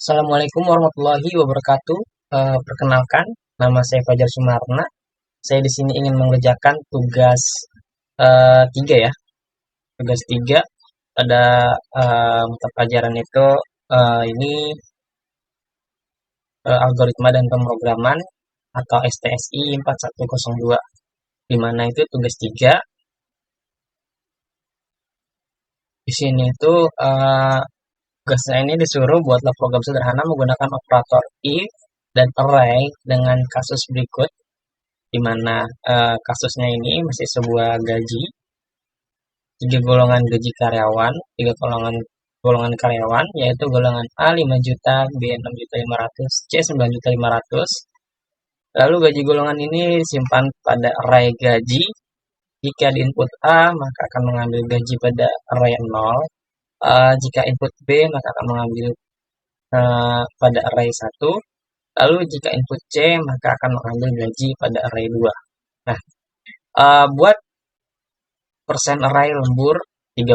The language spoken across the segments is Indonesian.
Assalamualaikum warahmatullahi wabarakatuh. Perkenalkan, nama saya Fajar Sumarna. Saya di sini ingin mengerjakan tugas tiga ya. Tugas tiga pada mata pelajaran itu ini algoritma dan pemrograman atau STSI 4102. Di mana itu tugas tiga. Di sini itu tugasnya ini disuruh buatlah program sederhana menggunakan operator if dan array dengan kasus berikut, di mana kasusnya ini masih sebuah gaji, tiga golongan gaji karyawan, tiga golongan karyawan, yaitu golongan A 5 juta, B 6 juta 500, C 9 juta 500. Lalu gaji golongan ini disimpan pada array gaji. Jika di input A, maka akan mengambil gaji pada array 0. Jika input B, maka akan mengambil pada array 1. Lalu jika input C, maka akan mengambil gaji pada array 2. Nah, buat persen array lembur 30,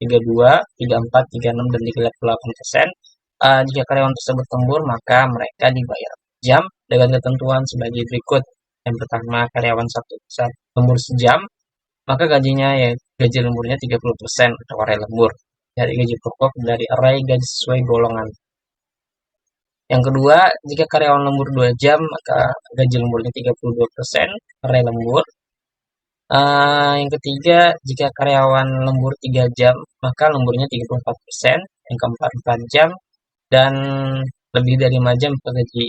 32, 34, 36, dan 38%. Jika karyawan tersebut lembur, maka mereka dibayar jam dengan ketentuan sebagai berikut. Yang pertama, karyawan satu lembur sejam, maka gajinya ya gaji lemburnya 30% atau array lembur dari gaji pokok dari array gaji sesuai golongan. Yang kedua, jika karyawan lembur 2 jam, maka gaji lemburnya 32% array lembur. Yang ketiga, jika karyawan lembur 3 jam, maka lemburnya 34%. Yang keempat, 4 jam. Dan lebih dari 5 jam, maka gaji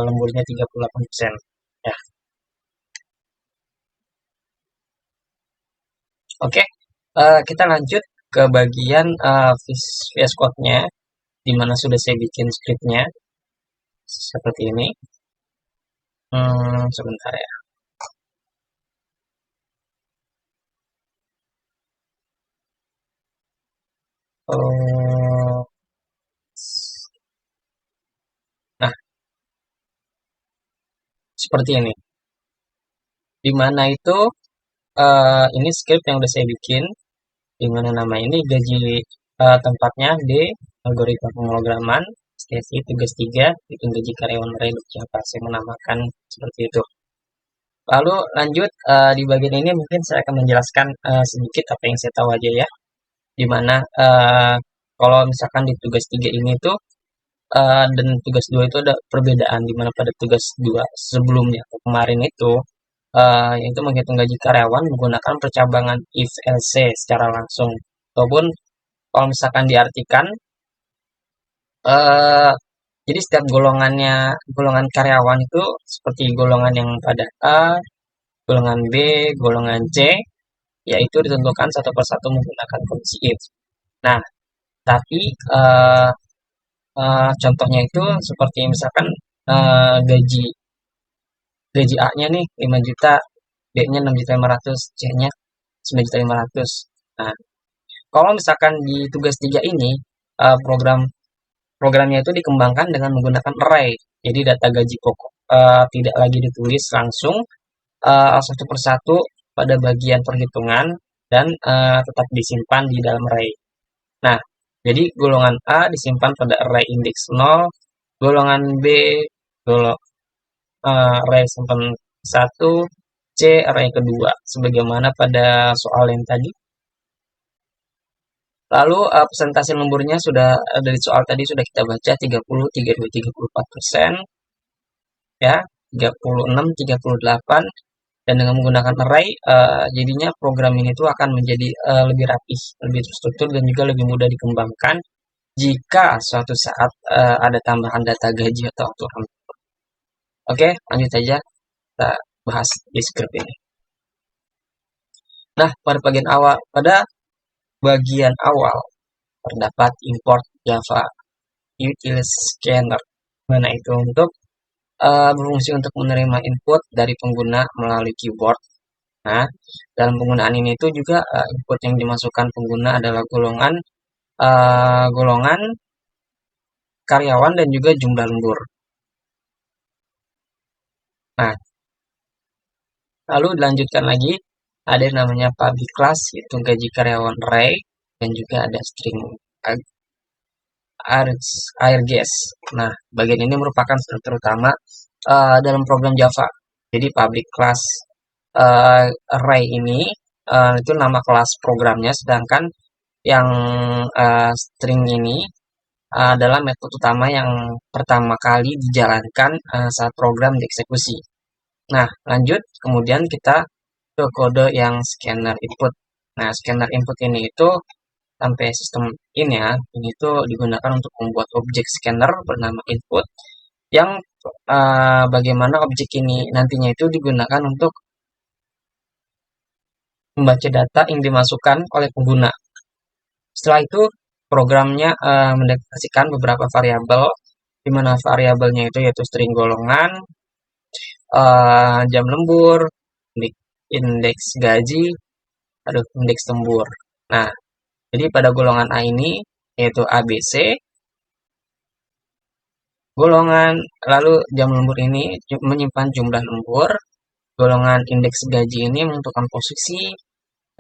lemburnya 38%. Ya. Oke, kita lanjut ke bagian VS Code-nya, di mana sudah saya bikin script-nya. Seperti ini. Sebentar ya. Nah, seperti ini. Di mana itu ini script yang udah saya bikin, di mana nama ini gaji tempatnya D, algoritma pemrograman, STSI tugas 3, hitung gaji karyawan redup siapa saya menamakan seperti itu. Lalu lanjut di bagian ini mungkin saya akan menjelaskan sedikit apa yang saya tahu aja ya. Dimana kalau misalkan di tugas 3 ini tuh dan tugas 2 itu ada perbedaan, dimana pada tugas 2 sebelumnya atau kemarin itu yaitu menghitung gaji karyawan menggunakan percabangan if else secara langsung, ataupun kalau misalkan diartikan jadi setiap golongan karyawan itu seperti golongan yang pada A, golongan B, golongan C, yaitu ditentukan satu persatu menggunakan kondisi if. Nah, tapi contohnya itu seperti misalkan gaji A-nya nih 5 juta, B-nya 6 juta 500, C-nya 9 juta 500. Nah, kalau misalkan di tugas 3 ini programnya itu dikembangkan dengan menggunakan array. Jadi data gaji pokok tidak lagi ditulis langsung satu persatu pada bagian perhitungan dan tetap disimpan di dalam array. Nah, jadi golongan A disimpan pada array indeks 0, golongan B array simpan 1, C array kedua, sebagaimana pada soal yang tadi. Lalu persentase lemburnya sudah dari soal tadi sudah kita baca 30, 32, 34%, ya, 36, 38, dan dengan menggunakan array jadinya program ini tuh akan menjadi lebih rapih, lebih terstruktur, dan juga lebih mudah dikembangkan jika suatu saat ada tambahan data gaji atau aturan. Oke, lanjut saja kita bahas di script ini. Nah, pada bagian awal terdapat import Java Utils Scanner, mana itu untuk berfungsi untuk menerima input dari pengguna melalui keyboard. Nah, dalam penggunaan ini itu juga input yang dimasukkan pengguna adalah golongan karyawan dan juga jumlah lembur. Nah, lalu dilanjutkan lagi, ada yang namanya public class, yaitu gaji karyawan array, dan juga ada string air gas. Nah, bagian ini merupakan struktur utama dalam program Java. Jadi public class array ini itu nama kelas programnya, sedangkan yang string ini adalah metode utama yang pertama kali dijalankan saat program dieksekusi. Nah, lanjut, kemudian kita ke kode yang scanner input. Nah, scanner input ini itu sampai sistem ini ya, ini tuh digunakan untuk membuat objek scanner bernama input yang bagaimana objek ini nantinya itu digunakan untuk membaca data yang dimasukkan oleh pengguna. Setelah itu programnya mendeklarasikan beberapa variabel, di mana variabelnya itu yaitu string golongan, jam lembur, indeks gaji, indeks lembur. Nah, jadi pada golongan A ini yaitu ABC, golongan lalu jam lembur ini menyimpan jumlah lembur, golongan indeks gaji ini menentukan posisi,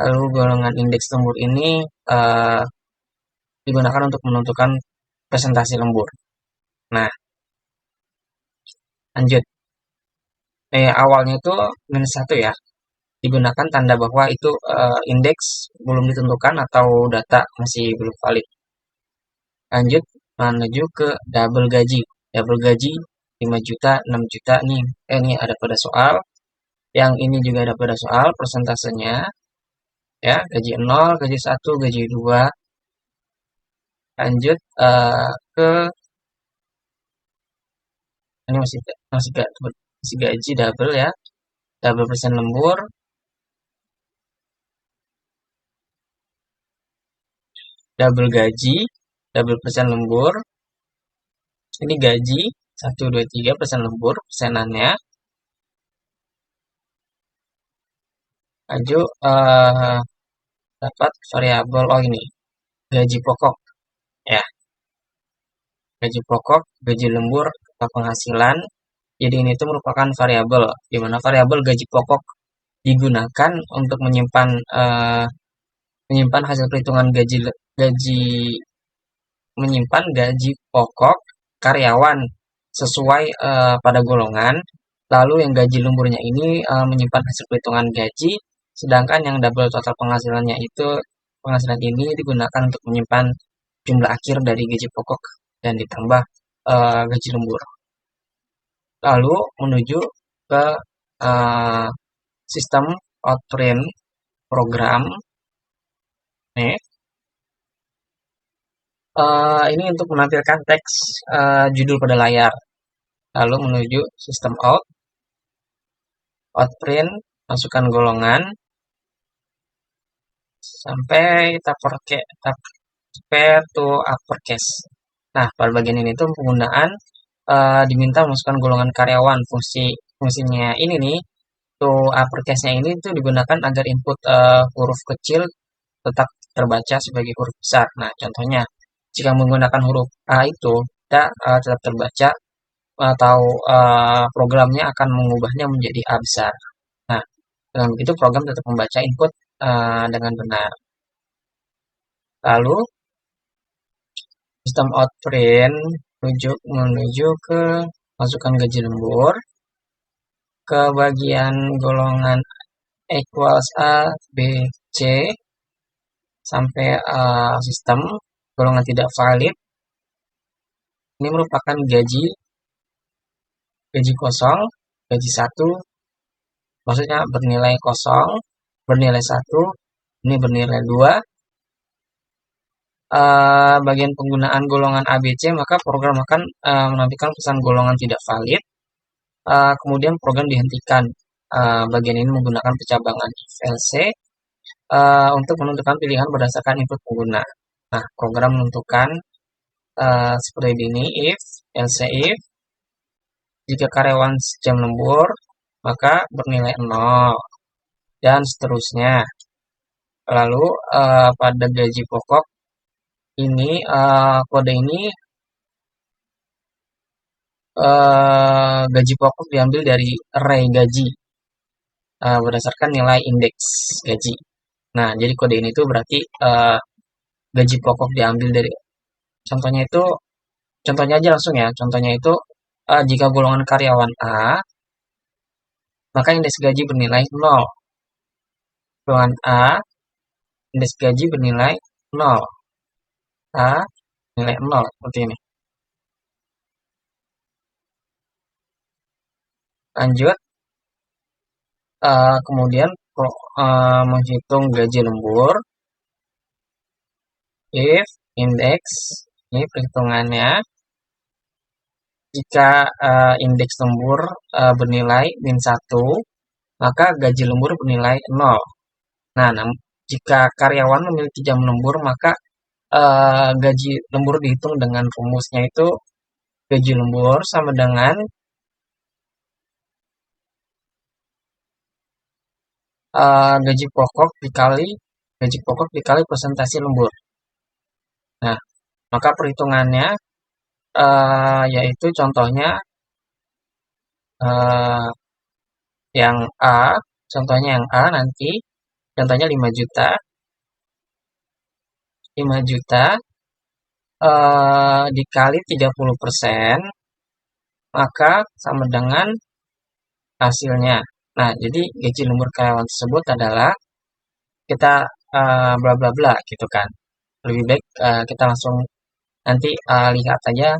lalu golongan indeks lembur ini digunakan untuk menentukan presentasi lembur. Nah, lanjut. Awalnya itu -1 ya, digunakan tanda bahwa itu indeks belum ditentukan atau data masih belum valid. Lanjut menuju ke double gaji. Double gaji 5 juta, 6 juta nih. Ini ada pada soal. Yang ini juga ada pada soal persentasenya. Ya, gaji 0, gaji 1, gaji 2. Lanjut ke ini masih gaji double ya. Double persen lembur. Double gaji, double persen lembur. Ini gaji 1, 2, 3 persen lembur, persenannya. Lanjut dapat variabel ini gaji pokok ya, gaji pokok, gaji lembur, atau penghasilan. Jadi ini itu merupakan variabel, di mana variabel gaji pokok digunakan untuk menyimpan hasil perhitungan menyimpan gaji pokok karyawan sesuai pada golongan. Lalu yang gaji lemburnya ini menyimpan hasil perhitungan gaji, sedangkan yang double total penghasilannya itu penghasilan ini digunakan untuk menyimpan jumlah akhir dari gaji pokok dan ditambah gaji lembur. Lalu menuju ke sistem outprint program. Nih, ini untuk menampilkan teks judul pada layar. Lalu menuju sistem outprint, masukkan golongan sampai compare to uppercase. Nah, pada bagian ini tuh penggunaan diminta memasukkan golongan karyawan. Fungsinya ini nih, to uppercase-nya ini tuh digunakan agar input huruf kecil tetap terbaca sebagai huruf besar. Nah, contohnya jika menggunakan huruf A itu tidak tetap terbaca atau programnya akan mengubahnya menjadi A besar. Nah, dengan begitu program tetap membaca input dengan benar. Lalu sistem outprint menuju ke masukkan gaji lembur ke bagian golongan equals A, B, C sampai sistem golongan tidak valid. Ini merupakan gaji kosong, gaji 1, maksudnya bernilai kosong, bernilai 1, ini bernilai 2. Bagian penggunaan golongan ABC, maka program akan menampilkan pesan golongan tidak valid. Kemudian program dihentikan. Bagian ini menggunakan pencabangan if else untuk menentukan pilihan berdasarkan input pengguna. Nah, program menentukan seperti ini, if, else if, jika karyawan jam lembur, maka bernilai 0, dan seterusnya. Lalu pada gaji pokok, ini kode ini gaji pokok diambil dari array gaji berdasarkan nilai indeks gaji. Nah, jadi kode ini tuh berarti gaji pokok diambil dari, contohnya itu Contohnya aja langsung ya. Contohnya itu jika golongan karyawan A, maka indeks gaji bernilai 0. Golongan A, indeks gaji bernilai 0. A, nilai 0. Seperti ini. Lanjut. Kemudian menghitung gaji lembur. If indeks, ini perhitungannya. Jika indeks lembur bernilai -1, maka gaji lembur bernilai 0. Nah, jika karyawan memiliki jam lembur, maka gaji lembur dihitung dengan rumusnya itu gaji lembur sama dengan gaji pokok dikali persentase lembur. Nah, maka perhitungannya yaitu contohnya yang A, nanti contohnya 5 juta. 5 juta dikali 30%, maka sama dengan hasilnya. Nah, jadi gaji lembur karyawan tersebut adalah kita bla bla bla gitu kan. Lebih baik kita langsung nanti lihat aja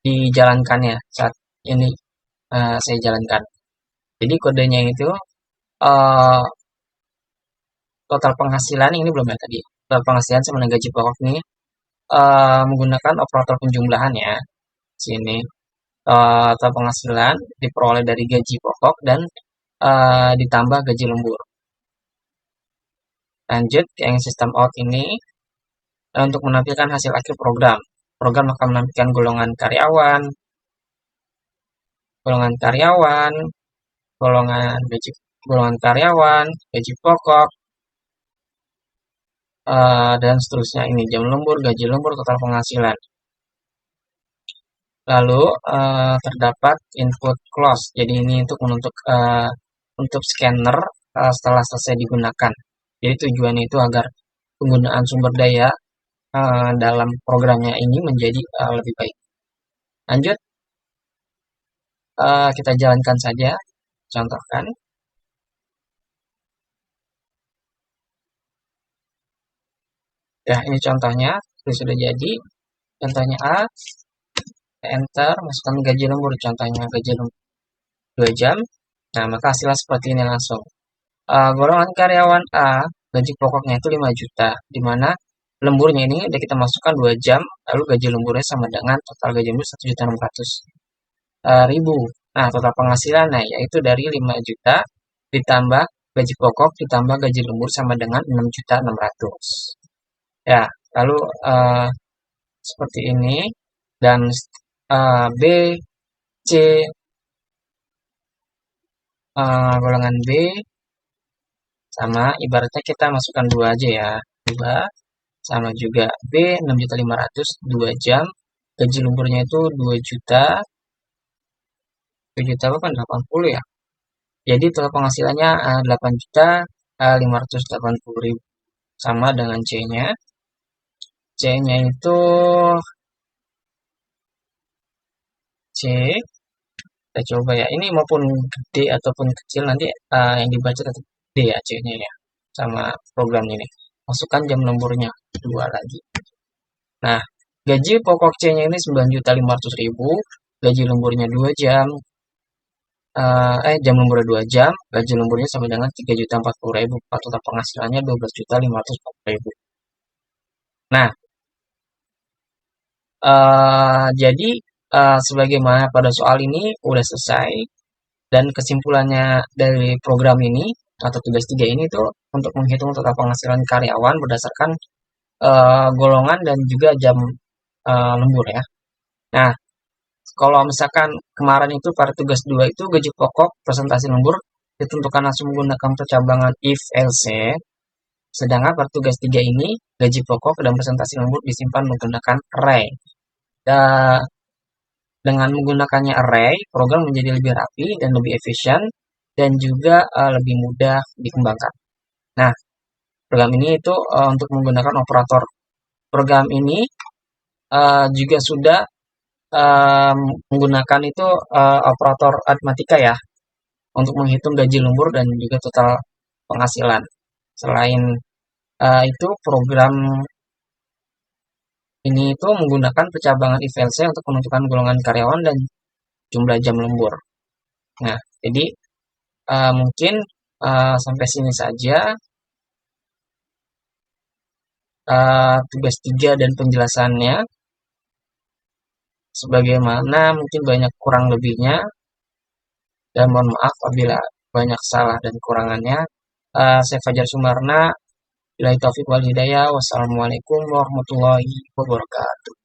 dijalankannya saat ini saya jalankan. Jadi kodenya itu total penghasilan ini belum ya tadi. Total penghasilan sama dengan gaji pokok ini menggunakan operator penjumlahan ya. Sini total penghasilan diperoleh dari gaji pokok dan ditambah gaji lembur. Lanjut ke yang sistem out ini untuk menampilkan hasil akhir program. Program akan menampilkan golongan karyawan, golongan karyawan, gaji pokok, dan seterusnya. Ini jam lembur, gaji lembur, total penghasilan. Lalu terdapat input close. Jadi ini untuk scanner setelah selesai digunakan. Jadi tujuannya itu agar penggunaan sumber daya dalam programnya ini menjadi lebih baik. Lanjut, kita jalankan saja. Contohkan. Ya, ini contohnya sudah jadi. Contohnya A, enter, masukkan gaji lembur. Contohnya gaji lembur 2 jam. Nah, maka hasilnya seperti ini langsung. Golongan karyawan A, gaji pokoknya itu 5 juta, di mana lemburnya ini udah kita masukkan 2 jam, lalu gaji lemburnya sama dengan total gaji lembur 1.600.000. Nah, total penghasilan yaitu dari 5 juta ditambah gaji pokok ditambah gaji lembur sama dengan 6.600.000. Ya, lalu seperti ini dan B, C, golongan B sama ibaratnya kita masukkan 2 aja ya. 2 sama juga B 6.500.000 2 jam. Gaji lemburnya itu 2 juta. 2 juta apa kan 80 ya. Jadi total penghasilannya 8.580.000 sama dengan C-nya. C-nya itu C. Kita coba ya. Ini maupun gede ataupun kecil nanti yang dibaca tetap gede ya C-nya ya. Sama program ini. Masukkan jam lemburnya 2 lagi. Nah, gaji pokok C-nya ini 9.500.000. Gaji lemburnya 2 jam. Jam lemburnya 2 jam. Gaji lemburnya sama dengan 3.040.000. Total penghasilannya 12.540.000. Nah, jadi sebagaimana pada soal ini udah selesai dan kesimpulannya dari program ini atau tugas 3 ini tuh untuk menghitung total penghasilan karyawan berdasarkan golongan dan juga jam lembur ya. Nah, kalau misalkan kemarin itu pada tugas 2 itu gaji pokok presentasi lembur ditentukan langsung menggunakan percabangan if else, sedangkan pada tugas 3 ini gaji pokok dan presentasi lembur disimpan menggunakan array. Dengan menggunakannya array, program menjadi lebih rapi dan lebih efisien dan juga lebih mudah dikembangkan. Nah, program ini itu untuk menggunakan operator program ini juga sudah eh, menggunakan itu operator aritmatika ya untuk menghitung gaji lembur dan juga total penghasilan. Selain itu program ini itu menggunakan percabangan IVLC untuk menentukan golongan karyawan dan jumlah jam lembur. Nah, jadi mungkin sampai sini saja tugas 3 dan penjelasannya. Sebagaimana mungkin banyak kurang lebihnya, dan mohon maaf apabila banyak salah dan kurangannya. Saya Fajar Sumarna. Billahi taufiq wal hidayah. Wassalamualaikum warahmatullahi wabarakatuh.